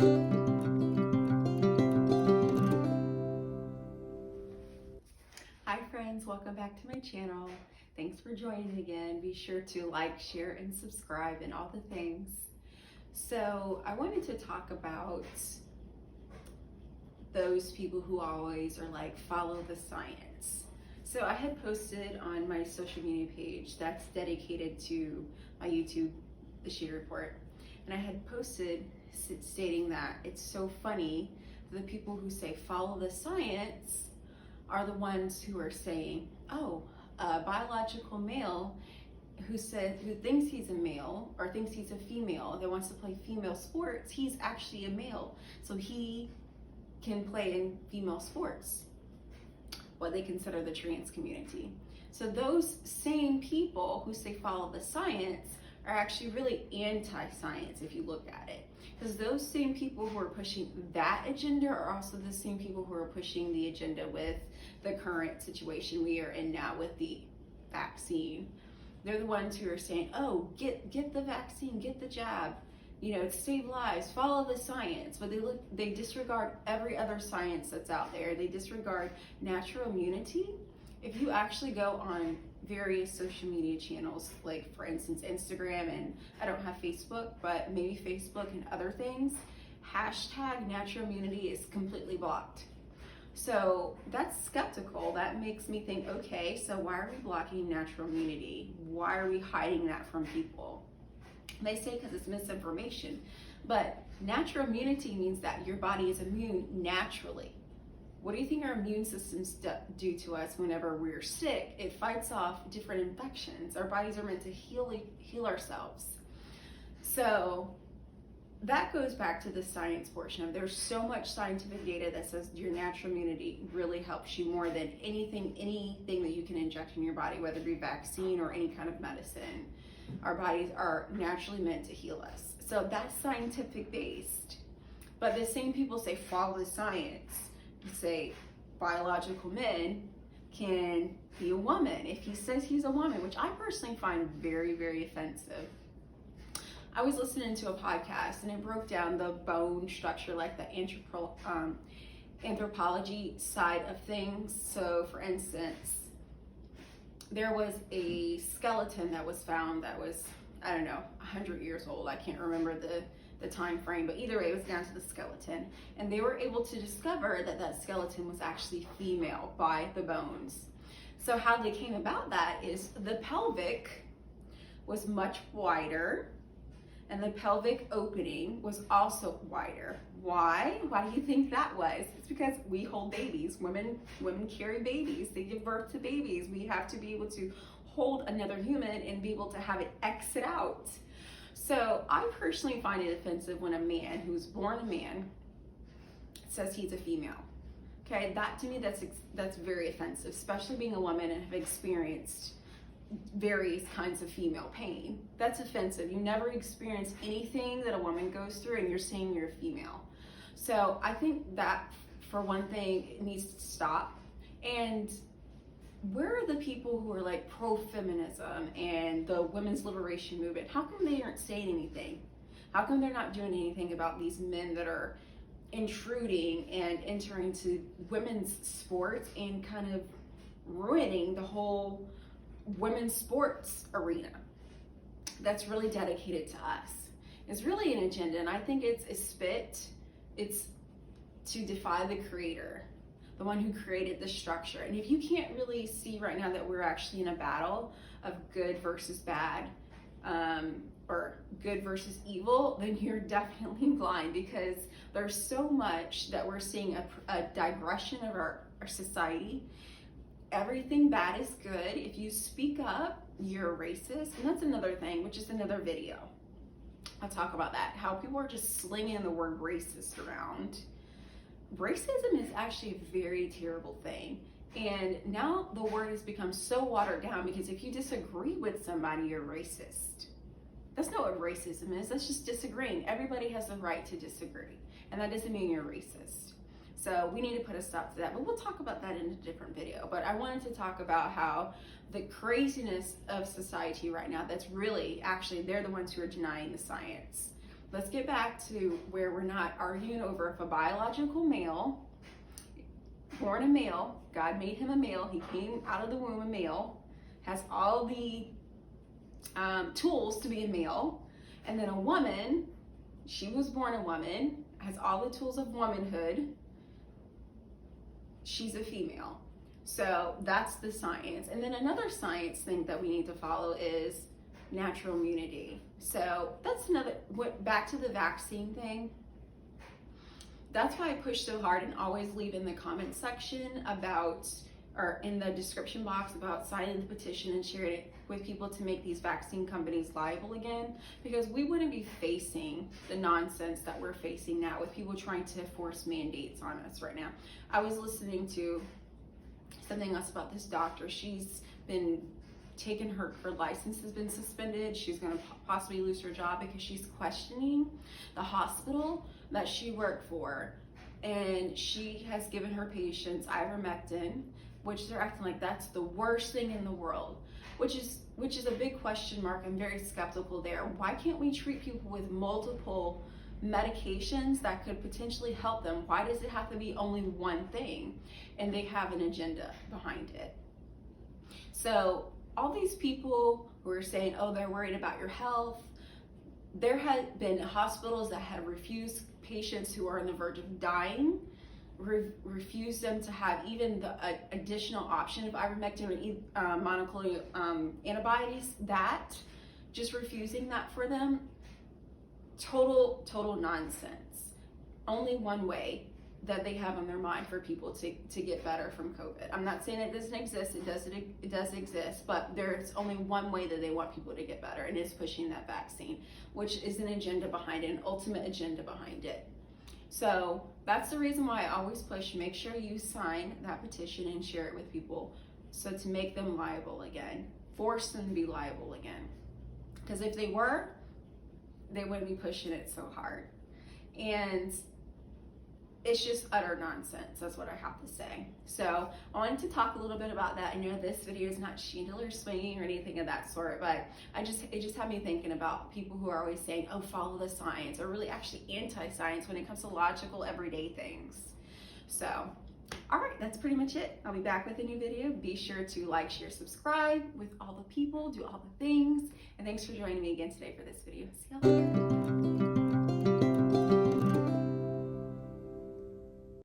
Hi friends, welcome back to my channel. Thanks for joining again. Be sure to like, share, and subscribe and all the things. So I wanted to talk about those people who always are like, follow the science. So I had posted on my social media page that's dedicated to my YouTube, The She Report, and I had posted stating that it's so funny that the people who say follow the science are the ones who are saying, oh, a biological male who thinks he's a male or thinks he's a female that wants to play female sports, he's actually a male, so he can play in female sports, what they consider the trans community. So those same people who say follow the science are actually really anti-science if you look at it. Because those same people who are pushing that agenda are also the same people who are pushing the agenda with the current situation we are in now with the vaccine. They're the ones who are saying, oh, get the vaccine, get the jab, you know, save lives, follow the science. But they disregard every other science that's out there. They disregard natural immunity. If you actually go on various social media channels, like for instance Instagram, and I don't have Facebook, but maybe Facebook and other things, hashtag natural immunity is completely blocked. So that's skeptical. That makes me think, okay, so why are we blocking natural immunity? Why are we hiding that from people? They say because it's misinformation, but natural immunity means that your body is immune naturally. What do you think our immune systems do to us whenever we're sick? It fights off different infections. Our bodies are meant to heal ourselves. So that goes back to the science portion of there's so much scientific data that says your natural immunity really helps you more than anything that you can inject in your body, whether it be vaccine or any kind of medicine. Our bodies are naturally meant to heal us. So that's scientific based. But the same people say follow the science. Say biological men can be a woman if he says he's a woman, which I personally find very, very offensive. I was listening to a podcast and it broke down the bone structure, like the anthropology side of things. So for instance, there was a skeleton that was found that was, I don't know, 100 years old. I can't remember the time frame, but either way it was down to the skeleton, and they were able to discover that skeleton was actually female by the bones. So how they came about that is the pelvic was much wider and the pelvic opening was also wider. Why do you think that was? It's because we hold babies. Women carry babies, they give birth to babies. We have to be able to hold another human and be able to have it exit out. So I personally find it offensive when a man who's born a man says he's a female. Okay, that to me, that's very offensive, especially being a woman and have experienced various kinds of female pain. That's offensive. You never experienced anything that a woman goes through and you're saying you're a female. So I think that, for one thing, it needs to stop. And where are the people who are like pro-feminism and the women's liberation movement? How come they aren't saying anything? How come they're not doing anything about these men that are intruding and entering to women's sports and kind of ruining the whole women's sports arena that's really dedicated to us? It's really an agenda, and I think it's to defy the creator, the one who created the structure. And if you can't really see right now that we're actually in a battle of good versus bad, or good versus evil, then you're definitely blind, because there's so much that we're seeing a digression of our society. Everything bad is good. If you speak up, you're a racist. And that's another thing, which is another video. I'll talk about that, how people are just slinging the word racist around. Racism is actually a very terrible thing. And now the word has become so watered down, because if you disagree with somebody, you're racist. That's not what racism is. That's just disagreeing. Everybody has the right to disagree. And that doesn't mean you're racist. So we need to put a stop to that. But we'll talk about that in a different video. But I wanted to talk about how the craziness of society right now, that's really, actually, they're the ones who are denying the science. let's get back to where we're not arguing over if a biological male, born a male, God made him a male, he came out of the womb a male, has all the tools to be a male, and then a woman, she was born a woman, has all the tools of womanhood, she's a female. So that's the science. And then another science thing that we need to follow is natural immunity. So that's another, back to the vaccine thing. That's why I push so hard and always leave in the comment section about, or in the description box, about signing the petition and sharing it with people to make these vaccine companies liable again, because we wouldn't be facing the nonsense that we're facing now with people trying to force mandates on us right now. I was listening to something else about this doctor. She's been taken, her license has been suspended. She's going to possibly lose her job because she's questioning the hospital that she worked for, and she has given her patients ivermectin, which they're acting like that's the worst thing in the world, which is a big question mark. I'm very skeptical there. Why can't we treat people with multiple medications that could potentially help them? Why does it have to be only one thing? And they have an agenda behind it. So all these people who are saying, oh, they're worried about your health, there had been hospitals that had refused patients who are on the verge of dying, refused them to have even the additional option of ivermectin or monoclonal antibodies, that just refusing that for them. Total nonsense. Only one way that they have on their mind for people to get better from COVID. I'm not saying it doesn't exist, it does exist, but there's only one way that they want people to get better, and it's pushing that vaccine, which is an agenda behind it, an ultimate agenda behind it. So that's the reason why I always push, make sure you sign that petition and share it with people, so to make them liable again, force them to be liable again. Because if they were, they wouldn't be pushing it so hard. And it's just utter nonsense. That's what I have to say. So I wanted to talk a little bit about that. I know this video is not Chandelier swinging or anything of that sort, but it just had me thinking about people who are always saying, oh, follow the science, or really actually anti-science when it comes to logical everyday things. So, all right, that's pretty much it. I'll be back with a new video. Be sure to like, share, subscribe with all the people, do all the things. And thanks for joining me again today for this video. See y'all later.